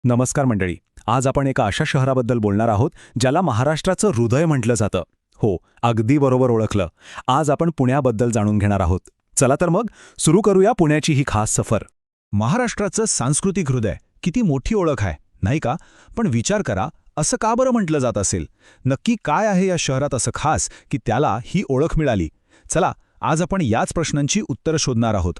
नमस्कार मंडळी. आज आपण एका अशा शहराबद्दल बोलणार आहोत ज्याला महाराष्ट्राचं हृदय म्हटलं जातं. हो, अगदी बरोबर ओळखलं. आज आपण पुण्याबद्दल जाणून घेणार आहोत. चला तर मग सुरू करूया पुण्याची ही खास सफर. महाराष्ट्राचं सांस्कृतिक हृदय किती मोठी ओळख आहे, नाही का? पण विचार करा, असं का बरं म्हटलं जात असेल? नक्की काय आहे या शहरात असं खास की त्याला ही ओळख मिळाली? चला, आज आपण याच प्रश्नांची उत्तरं शोधणार आहोत.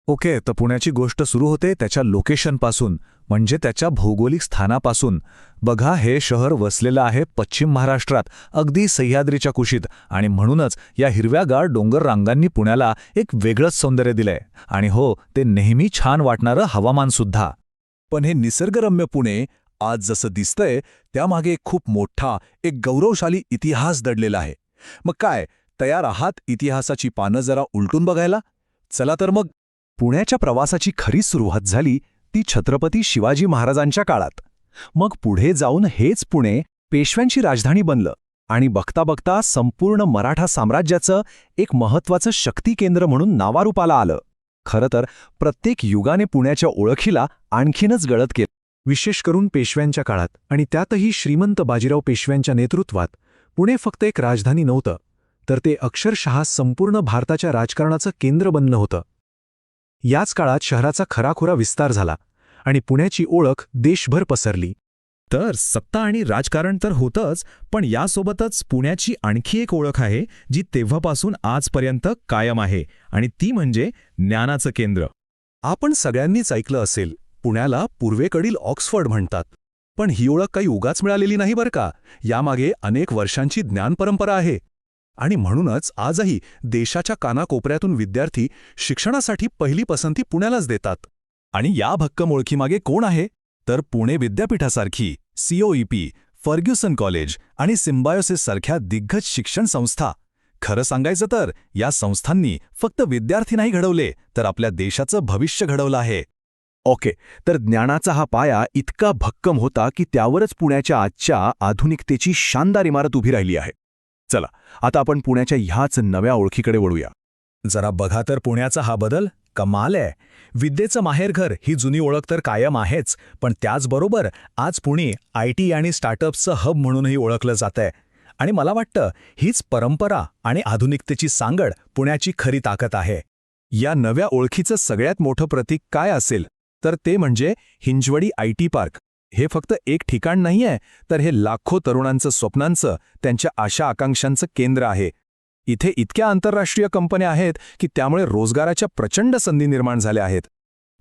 ओके, तर पुण्याची गोष्ट सुरू होते त्याच्या लोकेशनपासून, म्हणजे त्याच्या भौगोलिक स्थानापासून. बघा, हे शहर वसलेलं आहे पश्चिम महाराष्ट्रात, अगदी सह्याद्रीच्या कुशीत, आणि म्हणूनच या हिरव्यागार डोंगर रांगांनी पुण्याला एक वेगळंच सौंदर्य दिलंय. आणि हो, ते नेहमी छान वाटणारं हवामानसुद्धा. पण हे निसर्गरम्य पुणे आज जसं दिसतंय त्यामागे एक खूप मोठा, एक गौरवशाली इतिहास दडलेला आहे. मग काय, तयार आहात इतिहासाची पानं जरा उलटून बघायला? चला तर मग. पुण्याच्या प्रवासाची खरी सुरुवात झाली ती छत्रपती शिवाजी महाराजांच्या काळात. मग पुढे जाऊन हेच पुणे पेशव्यांची राजधानी बनलं, आणि बघता बघता संपूर्ण मराठा साम्राज्याचं एक महत्त्वाचं शक्ती केंद्र म्हणून नावारूपाला आलं. खरं तर प्रत्येक युगाने पुण्याच्या ओळखीला आणखीनच गळत केलं. विशेष करून पेशव्यांच्या काळात, आणि त्यातही श्रीमंत बाजीराव पेशव्यांच्या नेतृत्वात, पुणे फक्त एक राजधानी नव्हतं, तर ते अक्षरशः संपूर्ण भारताच्या राजकारणाचं केंद्र बनलं होतं. याच काळात शहराचा खराखुरा विस्तार झाला आणि पुण्याची ओळख देशभर पसरली. तर सत्ता आणि राजकारण तर होतंच, पण यासोबतच पुण्याची आणखी एक ओळख आहे जी तेव्हापासून आजपर्यंत कायम आहे, आणि ती म्हणजे ज्ञानाचं केंद्र. आपण सगळ्यांनीच ऐकलं असेल, पुण्याला पूर्वेकडील ऑक्सफर्ड म्हणतात. पण ही ओळख काही उगाच मिळालेली नाही बरं का. यामागे अनेक वर्षांची ज्ञानपरंपरा आहे. आणि म्हणूनच आजही देशाच्या कानाकोपऱ्यातून विद्यार्थी शिक्षणासाठी पहिली पसंती पुण्यालाच देतात. आणि या भक्कम ओळखीमागे कोण आहे? तर पुणे विद्यापीठासारखी, COEP, फर्ग्युसन कॉलेज आणि सिम्बायोसिससारख्या दिग्गज शिक्षण संस्था. खरं सांगायचं तर या संस्थांनी फक्त विद्यार्थी नाही घडवले, तर आपल्या देशाचं भविष्य घडवलं आहे. ओके, तर ज्ञानाचा हा पाया इतका भक्कम होता की त्यावरच पुण्याच्या आजच्या आधुनिकतेची शानदार इमारत उभी राहिली आहे. चला, आता आपण पुण्याच्या ह्याच नव्या ओळखीकडे वळूया. जरा बघा तर पुण्याचा हा बदल कमाल आहे. विद्येचं माहेरघर ही जुनी ओळख तर कायम आहेच, पण त्याचबरोबर आज पुणे IT आणि स्टार्टअप्सचं हब म्हणूनही ओळखलं जातंय. आणि मला वाटतं हीच परंपरा आणि आधुनिकतेची सांगड पुण्याची खरी ताकद आहे. या नव्या ओळखीचं सगळ्यात मोठं प्रतीक काय असेल, तर ते म्हणजे हिंजवडी IT पार्क. हे फक्त एक ठिकाण नाहीये, तर हे लाखो तरुणांचं स्वप्नांचं, त्यांच्या आशा आकांक्षांचं केंद्र आहे. इथे इतक्या आंतरराष्ट्रीय कंपन्या आहेत की त्यामुळे रोजगाराच्या प्रचंड संधी निर्माण झाल्या आहेत.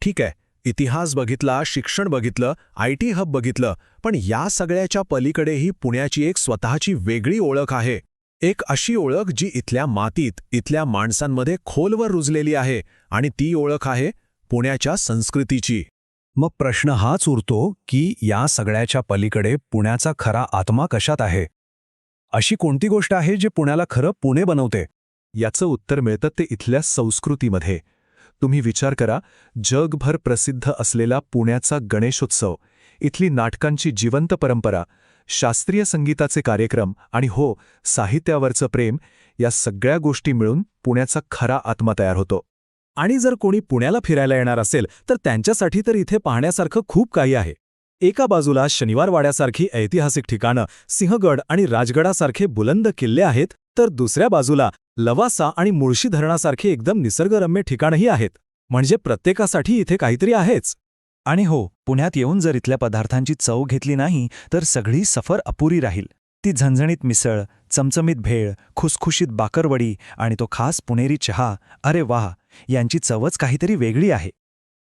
ठीक आहे, इतिहास बघितला, शिक्षण बघितलं, IT हब बघितलं, पण या सगळ्याच्या पलीकडेही पुण्याची एक स्वतःची वेगळी ओळख आहे. एक अशी ओळख जी इथल्या मातीत, इथल्या माणसांमध्ये खोलवर रुजलेली आहे, आणि ती ओळख आहे पुण्याच्या संस्कृतीची. मग प्रश्न हाच उरतो की या सगळ्याच्या पलीकडे पुण्याचा खरा आत्मा कशात आहे? अशी कोणती गोष्ट आहे जे पुण्याला खरं पुणे बनवते? याचं उत्तर मिळतं ते इथल्या संस्कृतीमध्ये. तुम्ही विचार करा, जगभर प्रसिद्ध असलेला पुण्याचा गणेशोत्सव, इथली नाटकांची जिवंत परंपरा, शास्त्रीय संगीताचे कार्यक्रम, आणि हो, साहित्यावरचं प्रेम, या सगळ्या गोष्टी मिळून पुण्याचा खरा आत्मा तयार होतो. आणि जर कोणी पुण्याला फिरायला येणार असेल तर त्यांच्यासाठी तर इथे पाहण्यासारखं खूप काही आहे. एका बाजूला शनिवारवाड्यासारखी ऐतिहासिक ठिकाणं, सिंहगड आणि राजगडासारखे बुलंद किल्ले आहेत, तर दुसऱ्या बाजूला लवासा आणि मुळशी धरणासारखे एकदम निसर्गरम्य ठिकाणंही आहेत. म्हणजे प्रत्येकासाठी इथे काहीतरी आहेच. आणि हो, पुण्यात येऊन जर इथल्या पदार्थांची चव घेतली नाही तर सगळी सफर अपुरी राहील. ती झणझणीत मिसळ, चमचमीत भेळ, खुसखुशीत बाकरवडी आणि तो खास पुणेरी चहा, अरे वाह, यांची चवच काहीतरी वेगळी आहे.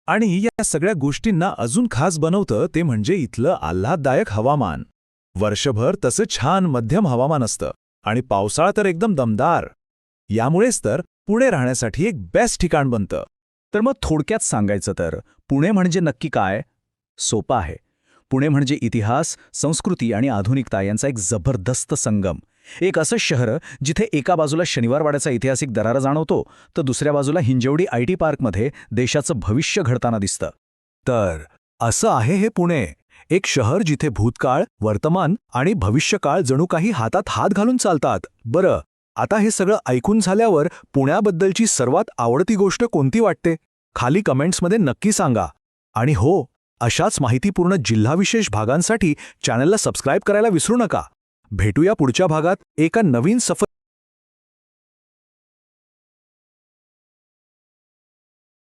आणि या सगळ्या गोष्टींना अजून खास बनवतं ते म्हणजे इथलं आल्हाददायक हवामान. वर्षभर तसं छान मध्यम हवामान असतं, आणि पावसाळा तर एकदम दमदार. यामुळेच तर पुणे राहण्यासाठी एक बेस्ट ठिकाण बनतं. तर मग थोडक्यात सांगायचं तर पुणे म्हणजे नक्की काय? सोपं आहे. पुणे म्हणजे इतिहास, संस्कृती आणि आधुनिकता यांचा एक जबरदस्त संगम. एक असं शहर जिथे एका बाजूला शनिवारवाड्याचा ऐतिहासिक दरारा जाणवतो, तर दुसऱ्या बाजूला हिंजवडी IT पार्कमध्ये देशाचं भविष्य घडताना दिसतं. तर असं आहे हे पुणे, एक शहर जिथे भूतकाळ, वर्तमान आणि भविष्यकाळ जणू काही हातात हात घालून चालतात. बरं, आता हे सगळं ऐकून झाल्यावर पुण्याबद्दलची सर्वात आवडती गोष्ट कोणती वाटते? खाली कमेंट्समध्ये नक्की सांगा. आणि हो, अशाच माहितीपूर्ण जिल्हाविशेष भागांसाठी चॅनलला सबस्क्राईब करायला विसरू नका. भेटूया पुढच्या भागात एका नवीन सफर